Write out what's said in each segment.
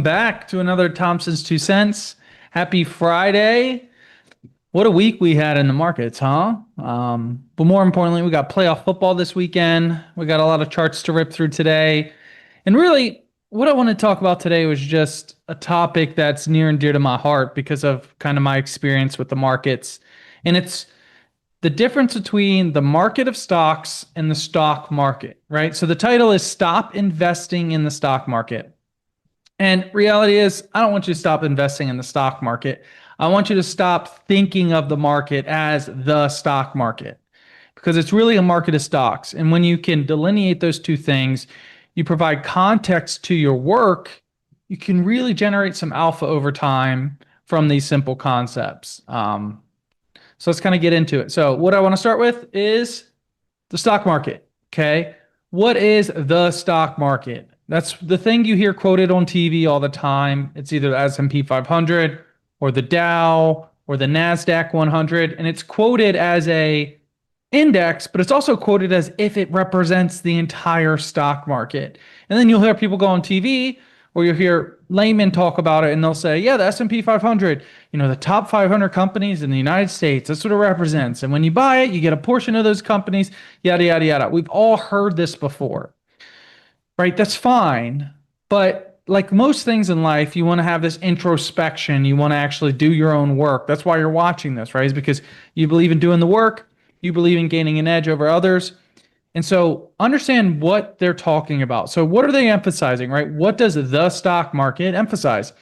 back to another Thompson's Two Cents. Happy Friday. What a week we had in the markets, huh? But more importantly, we got playoff football this weekend. We got a lot of charts to rip through today. And really, what I want to talk about today was just a topic that's near and dear to my heart because of kind of my experience with the markets. And it's the difference between the market of stocks and the stock market, right? So the title is Stop Investing in the Stock Market. And reality is, I don't want you to stop investing in the stock market. I want you to stop thinking of the market as the stock market because it's really a market of stocks. And when you can delineate those two things, you provide context to your work, you can really generate some alpha over time from these simple concepts. So let's kind of get into it. So what I want to start with is the stock market. Okay. What is the stock market? That's the thing you hear quoted on TV all the time. It's either the S&P 500 or the Dow or the NASDAQ 100. And it's quoted as a index, but it's also quoted as if it represents the entire stock market. And then you'll hear people go on TV or you'll hear laymen talk about it and they'll say, yeah, the S&P 500, the top 500 companies in the United States, that's what it represents. And when you buy it, you get a portion of those companies, yada, yada, yada. We've all heard this before. Right, that's fine. But like most things in life, you want to have this introspection. You want to actually do your own work. That's why you're watching this, right? Is because you believe in doing the work. You believe in gaining an edge over others. And so understand what they're talking about. So what are they emphasizing, right? What does the stock market emphasize?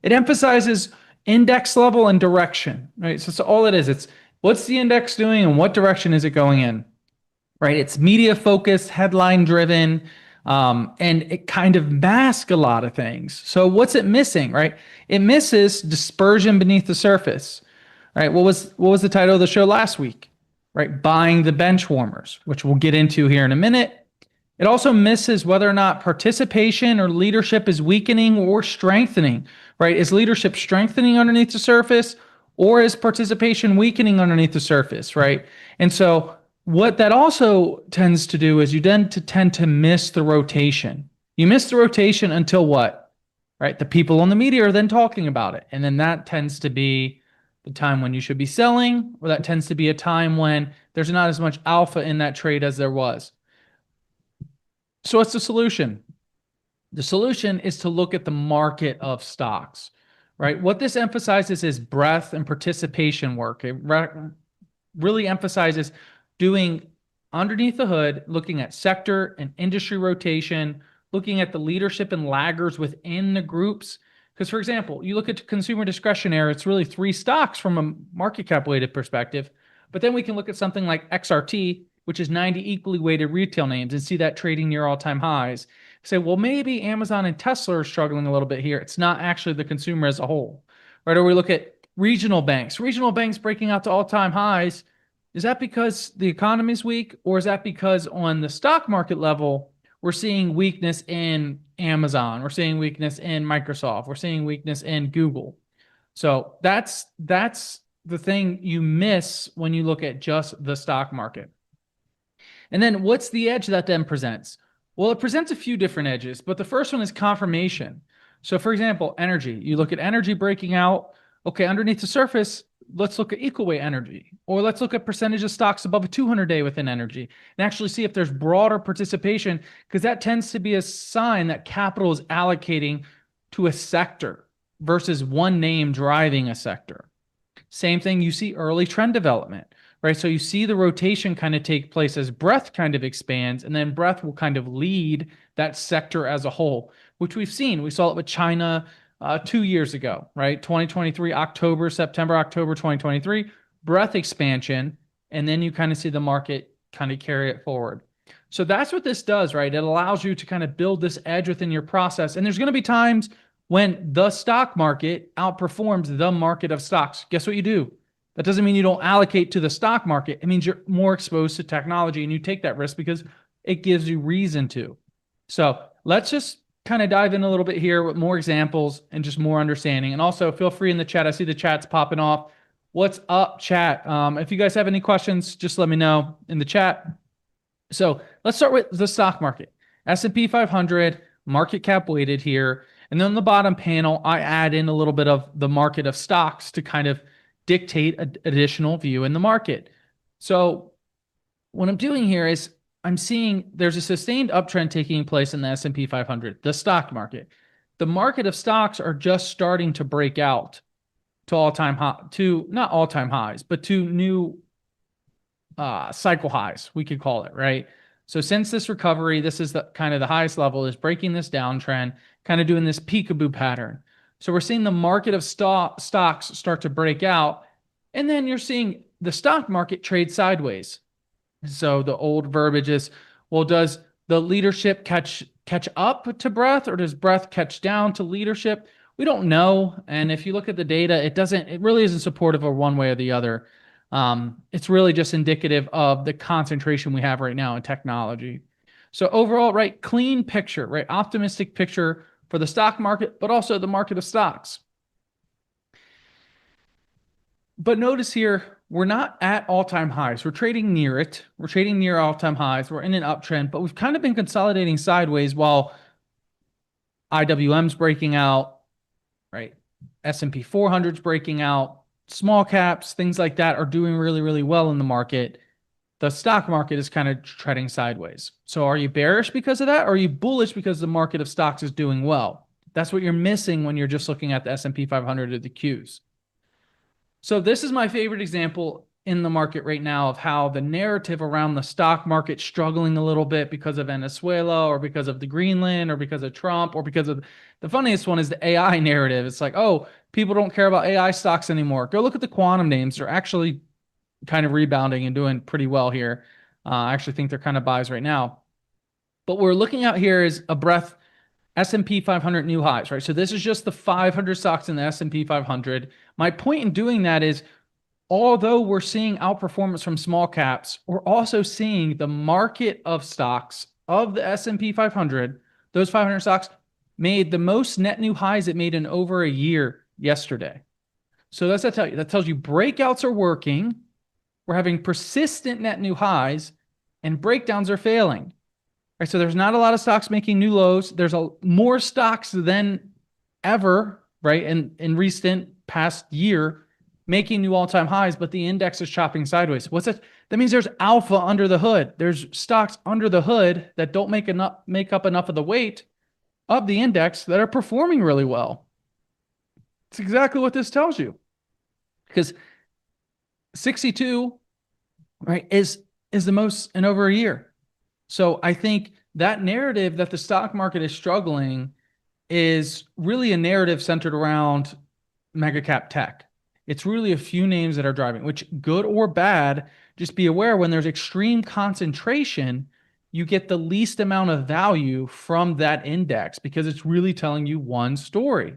It emphasizes index level and direction, right? So all it is. It's what's the index doing and what direction is it going in, right? It's media focused, headline driven. And it kind of masks a lot of things. So what's it missing, right? It misses dispersion beneath the surface, right? What was the title of the show last week, right? Buying the bench warmers, which we'll get into here in a minute. It also misses whether or not participation or leadership is weakening or strengthening, right? Is leadership strengthening underneath the surface or is participation weakening underneath the surface, right? And so what that also tends to do is you tend to miss the rotation. You miss the rotation until what? Right? The people on the media are then talking about it. And then that tends to be the time when you should be selling, or that tends to be a time when there's not as much alpha in that trade as there was. So what's the solution? The solution is to look at the market of stocks, right? What this emphasizes is breadth and participation work. It really emphasizes doing underneath the hood, looking at sector and industry rotation, looking at the leadership and laggers within the groups. Because, for example, you look at consumer discretionary, it's really 3 stocks from a market cap weighted perspective. But then we can look at something like XRT, which is 90 equally weighted retail names, and see that trading near all-time highs. Say, well, maybe Amazon and Tesla are struggling a little bit here. It's not actually the consumer as a whole, right? Or we look at regional banks breaking out to all-time highs. Is that because the economy is weak, or is that because on the stock market level, we're seeing weakness in Amazon, we're seeing weakness in Microsoft, we're seeing weakness in Google? So that's the thing you miss when you look at just the stock market. And then what's the edge that then presents? Well, it presents a few different edges, but the first one is confirmation. So for example, energy, you look at energy breaking out. Okay, underneath the surface, let's look at equal weight energy, or let's look at percentage of stocks above a 200-day within energy and actually see if there's broader participation, because that tends to be a sign that capital is allocating to a sector versus one name driving a sector. Same thing, you see early trend development, right? So you see the rotation kind of take place as breadth kind of expands, and then breadth will kind of lead that sector as a whole, which we've seen. We saw it with China 2 years ago, right? 2023, September, October 2023, breadth expansion, and then you kind of see the market kind of carry it forward. So that's what this does, right? It allows you to kind of build this edge within your process. And there's going to be times when the stock market outperforms the market of stocks. Guess what you do? That doesn't mean you don't allocate to the stock market. It means you're more exposed to technology and you take that risk because it gives you reason to. So let's just kind of dive in a little bit here with more examples and just more understanding. And also feel free in the chat. I see the chat's popping off. What's up, chat? If you guys have any questions, just let me know in the chat. So let's start with the stock market. S&P 500, market cap weighted here. And then on the bottom panel, I add in a little bit of the market of stocks to kind of dictate an additional view in the market. So what I'm doing here is I'm seeing there's a sustained uptrend taking place in the S&P 500, the stock market. The market of stocks are just starting to break out to all-time high, to not all-time highs, but to new cycle highs, we could call it, right? So since this recovery, this is the kind of the highest level, is breaking this downtrend, kind of doing this peekaboo pattern. So we're seeing the market of stocks start to break out, and then you're seeing the stock market trade sideways. So the old verbiage is, well, does the leadership catch up to breadth, or does breadth catch down to leadership? We don't know. And if you look at the data, it really isn't supportive of one way or the other. It's really just indicative of the concentration we have right now in technology. So overall, right, clean picture, right, optimistic picture for the stock market, but also the market of stocks. But notice here, we're not at all-time highs. We're trading near it. We're trading near all-time highs. We're in an uptrend, but we've kind of been consolidating sideways while IWM's breaking out, right? S&P 400's breaking out. Small caps, things like that are doing really, really well in the market. The stock market is kind of treading sideways. So are you bearish because of that? Or are you bullish because the market of stocks is doing well? That's what you're missing when you're just looking at the S&P 500 or the Qs. So this is my favorite example in the market right now of how the narrative around the stock market struggling a little bit because of Venezuela or because of the Greenland or because of Trump or because of the funniest one is the AI narrative. It's like, oh, people don't care about AI stocks anymore. Go look at the quantum names. They're actually kind of rebounding and doing pretty well here. I actually think they're kind of buys right now. But what we're looking at here is a breadth S&P 500 new highs, right? So this is just the 500 stocks in the S&P 500. My point in doing that is, although we're seeing outperformance from small caps, we're also seeing the market of stocks of the S&P 500, those 500 stocks made the most net new highs it made in over a year yesterday. So that's what I tell you. That tells you breakouts are working. We're having persistent net new highs and breakdowns are failing. Right, so there's not a lot of stocks making new lows. There's more stocks than ever, right, in recent past year making new all-time highs, but the index is chopping sideways. What's that? That means there's alpha under the hood. There's stocks under the hood that don't make up enough of the weight of the index that are performing really well. It's exactly what this tells you. Because 62, right, is the most in over a year. So I think that narrative that the stock market is struggling is really a narrative centered around mega cap tech. It's really a few names that are driving, which good or bad, just be aware when there's extreme concentration, you get the least amount of value from that index because it's really telling you one story.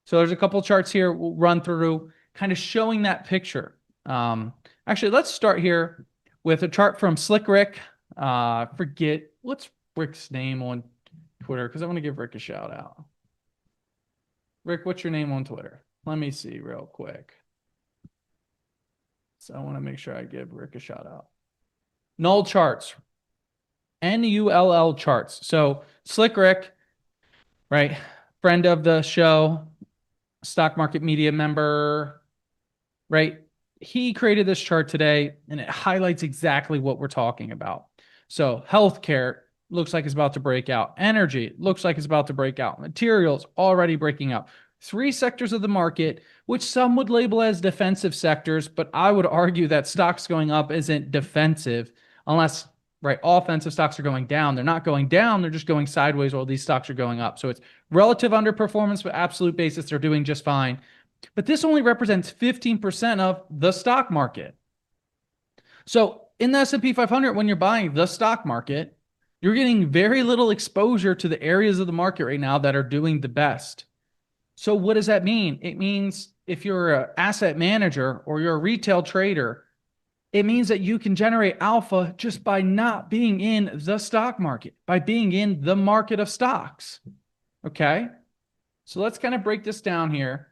So there's a couple charts here we'll run through kind of showing that picture. Actually, let's start here with a chart from Slick Rick. Forget what's Rick's name on Twitter because I want to give Rick a shout out. Rick, what's your name on Twitter? Let me see real quick. So I want to make sure I give Rick a shout out. Null charts, NULL charts. So Slick Rick, right? Friend of the show, stock market media member, right? He created this chart today and it highlights exactly what we're talking about. So healthcare looks like it's about to break out. Energy looks like it's about to break out. Materials already breaking out. 3 sectors of the market, which some would label as defensive sectors, but I would argue that stocks going up isn't defensive unless, right, offensive stocks are going down. They're not going down. They're just going sideways while these stocks are going up. So it's relative underperformance, but absolute basis, they're doing just fine. But this only represents 15% of the stock market. So in the S&P 500, when you're buying the stock market, you're getting very little exposure to the areas of the market right now that are doing the best. So what does that mean? It means if you're an asset manager or you're a retail trader, it means that you can generate alpha just by not being in the stock market, by being in the market of stocks. Okay? So let's kind of break this down here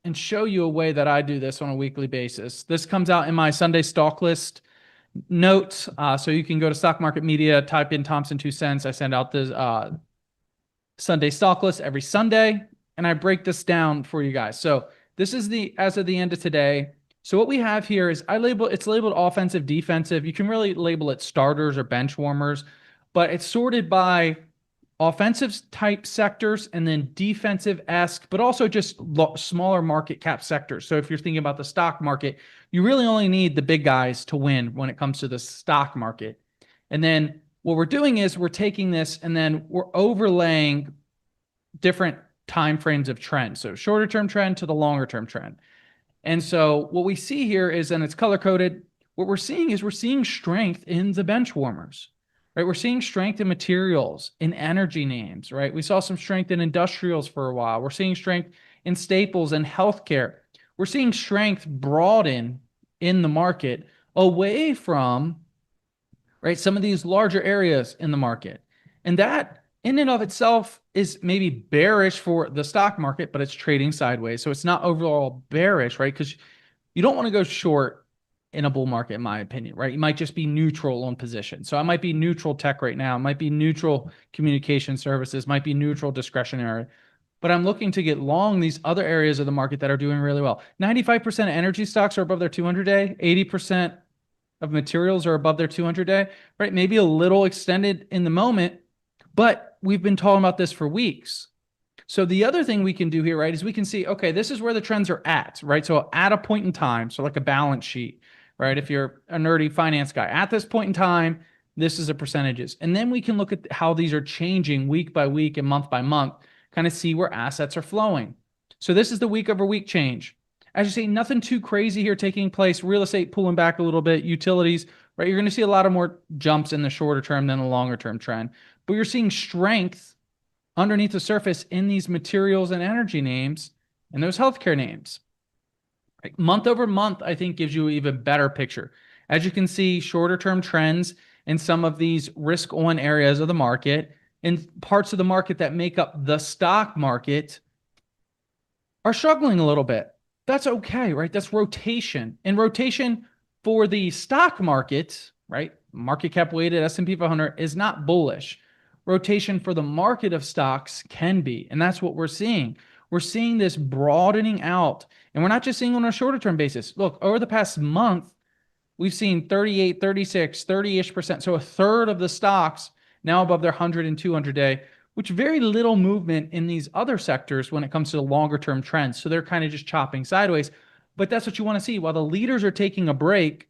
and show you a way that I do this on a weekly basis. This comes out in my Sunday stock list notes. So you can go to Stock Market Media, type in Thompson 2 cents. I send out the Sunday stock list every Sunday, and I break this down for you guys. So this is the as of the end of today. So what we have here is it's labeled offensive, defensive. You can really label it starters or bench warmers, but it's sorted by offensive type sectors and then defensive-esque, but also just smaller market cap sectors. So if you're thinking about the stock market, you really only need the big guys to win when it comes to the stock market. And then what we're doing is we're taking this and then we're overlaying different time frames of trend. So shorter term trend to the longer term trend. And so what we see here is, and it's color coded, what we're seeing is we're seeing strength in the bench warmers, right? We're seeing strength in materials, in energy names, right? We saw some strength in industrials for a while. We're seeing strength in staples and healthcare. We're seeing strength broaden in the market away from, right, some of these larger areas in the market. And that in and of itself is maybe bearish for the stock market, but it's trading sideways. So it's not overall bearish, right? Because you don't want to go short in a bull market, in my opinion, right? You might just be neutral on position. So I might be neutral tech right now, might be neutral communication services, might be neutral discretionary, but I'm looking to get long these other areas of the market that are doing really well. 95% of energy stocks are above their 200-day, 80% of materials are above their 200-day, right? Maybe a little extended in the moment, but we've been talking about this for weeks. So the other thing we can do here, right, is we can see, okay, this is where the trends are at, right? So at a point in time, so like a balance sheet, right? If you're a nerdy finance guy, at this point in time, this is the percentages. And then we can look at how these are changing week by week and month by month, kind of see where assets are flowing. So this is the week over week change. As you see, nothing too crazy here taking place. Real estate pulling back a little bit, utilities, right? You're going to see a lot of more jumps in the shorter term than the longer term trend. But you're seeing strength underneath the surface in these materials and energy names and those healthcare names. Right? Month over month, I think, gives you an even better picture. As you can see, shorter term trends in some of these risk on areas of the market and parts of the market that make up the stock market are struggling a little bit. That's okay, right? That's rotation. And rotation for the stock market, right? Market cap weighted S&P 500 is not bullish. Rotation for the market of stocks can be. And that's what we're seeing. We're seeing this broadening out. And we're not just seeing on a shorter term basis. Look, over the past month, we've seen 38, 36, 30-ish%. So a third of the stocks now above their 100 and 200-day, which very little movement in these other sectors when it comes to the longer term trends. So they're kind of just chopping sideways. But that's what you want to see. While the leaders are taking a break,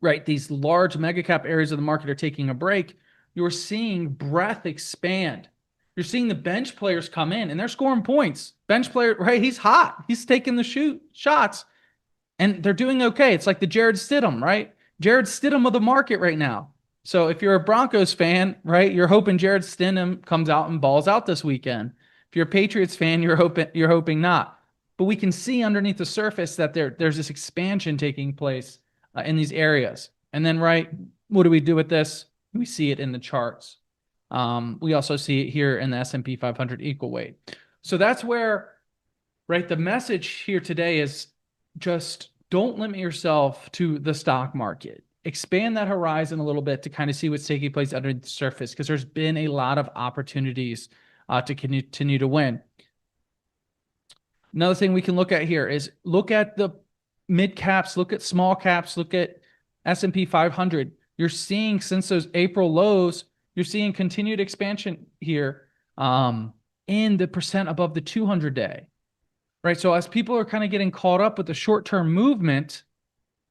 right, these large mega cap areas of the market are taking a break, you're seeing breadth expand. You're seeing the bench players come in and they're scoring points. Bench player, right? He's hot. He's taking the shots and they're doing okay. It's like the Jared Stidham, right? Jared Stidham of the market right now. So if you're a Broncos fan, right, you're hoping Jared Stidham comes out and balls out this weekend. If you're a Patriots fan, you're hoping not. But we can see underneath the surface that there's this expansion taking place in these areas. And then, right, what do we do with this? We see it in the charts. We also see it here in the S&P 500 equal weight. So that's where, right, the message here today is just don't limit yourself to the stock market. Expand that horizon a little bit to kind of see what's taking place under the surface, because there's been a lot of opportunities to continue to win. Another thing we can look at here is look at the mid caps, look at small caps, look at S&P 500. You're seeing since those April lows, you're seeing continued expansion here in the percent above the 200-day, right? So as people are kind of getting caught up with the short-term movement,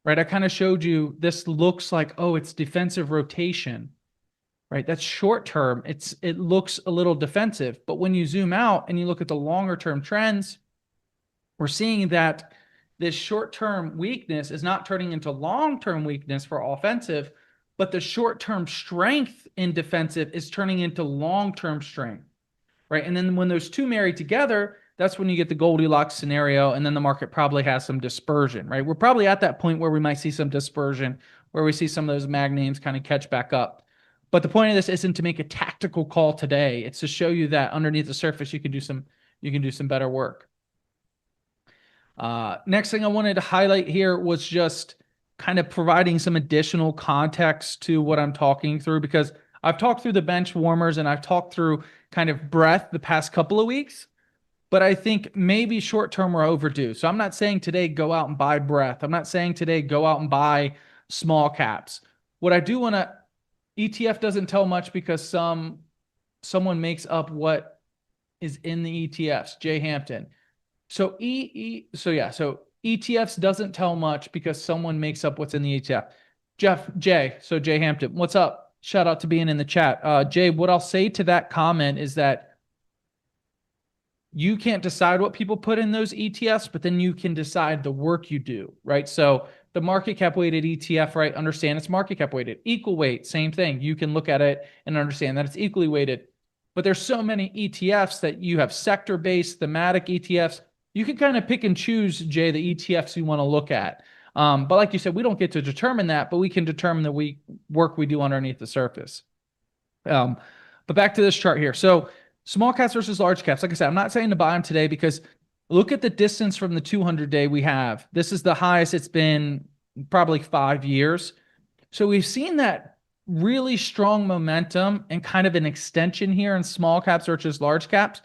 right, I kind of showed you this looks like, oh, it's defensive rotation, right? That's short-term. It looks a little defensive, but when you zoom out and you look at the longer-term trends, we're seeing that this short-term weakness is not turning into long-term weakness for offensive, but the short-term strength in defensive is turning into long-term strength, right? And then when those two marry together, that's when you get the Goldilocks scenario, and then the market probably has some dispersion, right? We're probably at that point where we might see some dispersion, where we see some of those mag names kind of catch back up. But the point of this isn't to make a tactical call today. It's to show you that underneath the surface, you can do some better work. Next thing I wanted to highlight here was just kind of providing some additional context to what I'm talking through, because I've talked through the bench warmers and I've talked through kind of breadth the past couple of weeks, but I think maybe short term we're overdue. So I'm not saying today go out and buy breadth. I'm not saying today go out and buy small caps. What I do want to ETF doesn't tell much because someone makes up what is in the ETFs. Jay Hampton. So so ETFs doesn't tell much because someone makes up what's in the ETF. Jay Hampton, what's up? Shout out to being in the chat. Jay, what I'll say to that comment is that you can't decide what people put in those ETFs, but then you can decide the work you do, right? So the market cap weighted ETF, right? Understand it's market cap weighted. Equal weight, same thing. You can look at it and understand that it's equally weighted. But there's so many ETFs that you have sector-based, thematic ETFs. You can kind of pick and choose, Jay, the ETFs you want to look at. But like you said, we don't get to determine that, but we can determine the work we do underneath the surface. But back to this chart here. So small caps versus large caps. Like I said, I'm not saying to buy them today because look at the distance from the 200-day we have. This is the highest it's been probably 5 years. So we've seen that really strong momentum and kind of an extension here in small caps versus large caps.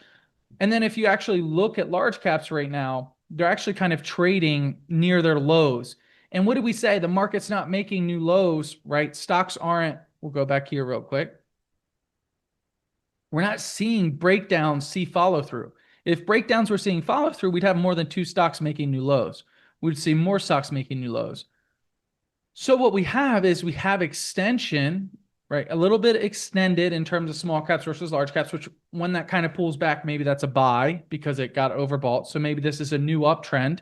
And then if you actually look at large caps right now, they're actually kind of trading near their lows. And what did we say? The market's not making new lows, right? Stocks aren't. We'll go back here real quick. We're not seeing breakdowns see follow through. If breakdowns were seeing follow through, we'd have more than 2 stocks making new lows. We'd see more stocks making new lows. So what we have is we have extension, right? A little bit extended in terms of small caps versus large caps, which when that kind of pulls back, maybe that's a buy because it got overbought. So maybe this is a new uptrend,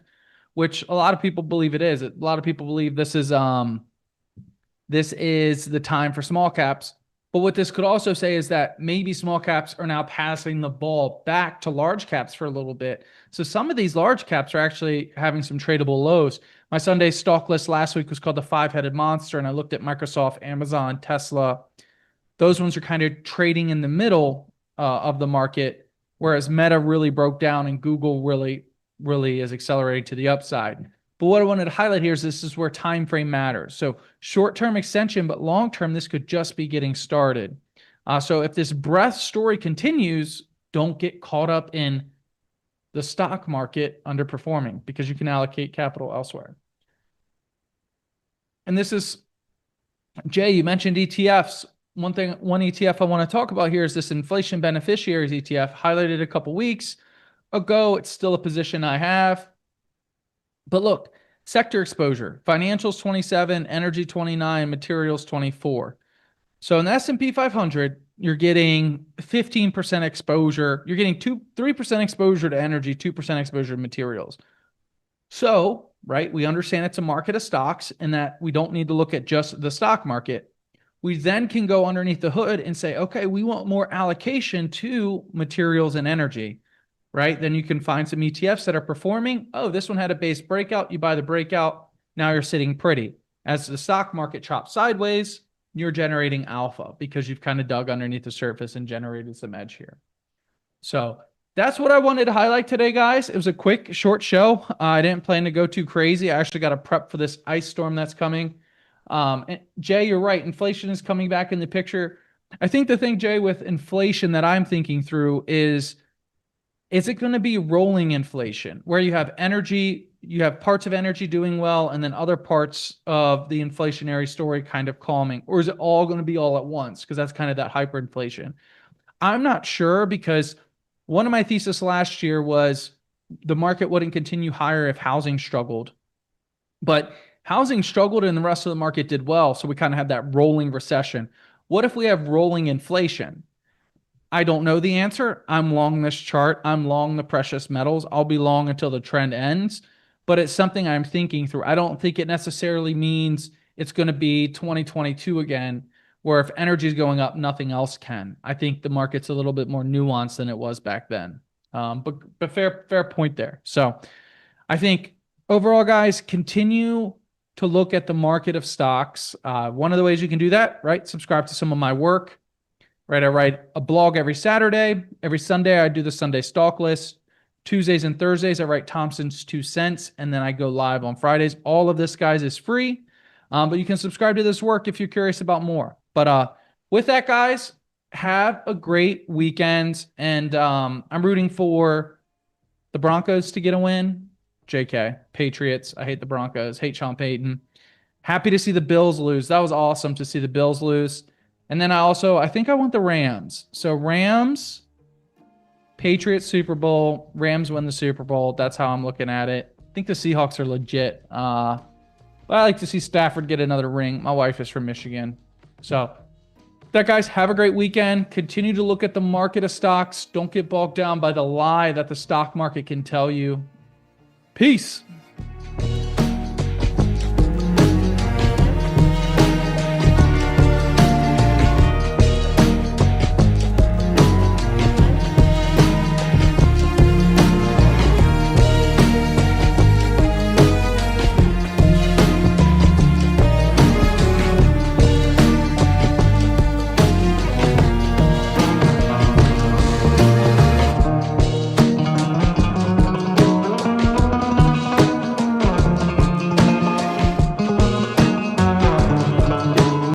which a lot of people believe it is. A lot of people believe this is the time for small caps. But what this could also say is that maybe small caps are now passing the ball back to large caps for a little bit. So some of these large caps are actually having some tradable lows. My Sunday stock list last week was called the five-headed monster, and I looked at Microsoft, Amazon, Tesla. Those ones are kind of trading in the middle of the market, whereas Meta really broke down and Google really is accelerating to the upside. But what I wanted to highlight here is this is where time frame matters. So short-term extension, but long-term, this could just be getting started. So if this breadth story continues, don't get caught up in the stock market underperforming because you can allocate capital elsewhere. And this is, Jay, you mentioned ETFs. One ETF I want to talk about here is this inflation beneficiaries ETF, highlighted a couple weeks ago. It's still a position I have. But look, sector exposure, financials 27, energy 29, materials 24. So in the S&P 500, you're getting 15% exposure. You're getting 3% exposure to energy, 2% exposure to materials. So, right, we understand it's a market of stocks and that we don't need to look at just the stock market. We then can go underneath the hood and say, okay, we want more allocation to materials and energy. Right? Then you can find some ETFs that are performing. Oh, this one had a base breakout. You buy the breakout. Now you're sitting pretty. As the stock market chops sideways, you're generating alpha because you've kind of dug underneath the surface and generated some edge here. So that's what I wanted to highlight today, guys. It was a quick, short show. I didn't plan to go too crazy. I actually got to prep for this ice storm that's coming. And Jay, you're right. Inflation is coming back in the picture. I think the thing, Jay, with inflation that I'm thinking through is it going to be rolling inflation where you have energy, you have parts of energy doing well, and then other parts of the inflationary story kind of calming? Or is it all going to be all at once? Because that's kind of that hyperinflation. I'm not sure because one of my thesis last year was the market wouldn't continue higher if housing struggled. But housing struggled and the rest of the market did well. So we kind of had that rolling recession. What if we have rolling inflation? I don't know the answer. I'm long this chart. I'm long the precious metals. I'll be long until the trend ends, but it's something I'm thinking through. I don't think it necessarily means it's going to be 2022 again, where if energy is going up, nothing else can. I think the market's a little bit more nuanced than it was back then. But fair point there. So I think overall, guys, continue to look at the market of stocks. One of the ways you can do that, right? Subscribe to some of my work. Right, I write a blog every Saturday. Every Sunday, I do the Sunday stock list. Tuesdays and Thursdays, I write Thompson's 2 cents, and then I go live on Fridays. All of this, guys, is free, but you can subscribe to this work if you're curious about more. But with that, guys, have a great weekend. And I'm rooting for the Broncos to get a win. JK, Patriots. I hate the Broncos. Hate Sean Payton. Happy to see the Bills lose. That was awesome to see the Bills lose. And then I think I want the Rams. So Rams, Patriots Super Bowl, Rams win the Super Bowl. That's how I'm looking at it. I think the Seahawks are legit. But I like to see Stafford get another ring. My wife is from Michigan. So that, guys, have a great weekend. Continue to look at the market of stocks. Don't get bogged down by the lie that the stock market can tell you. Peace.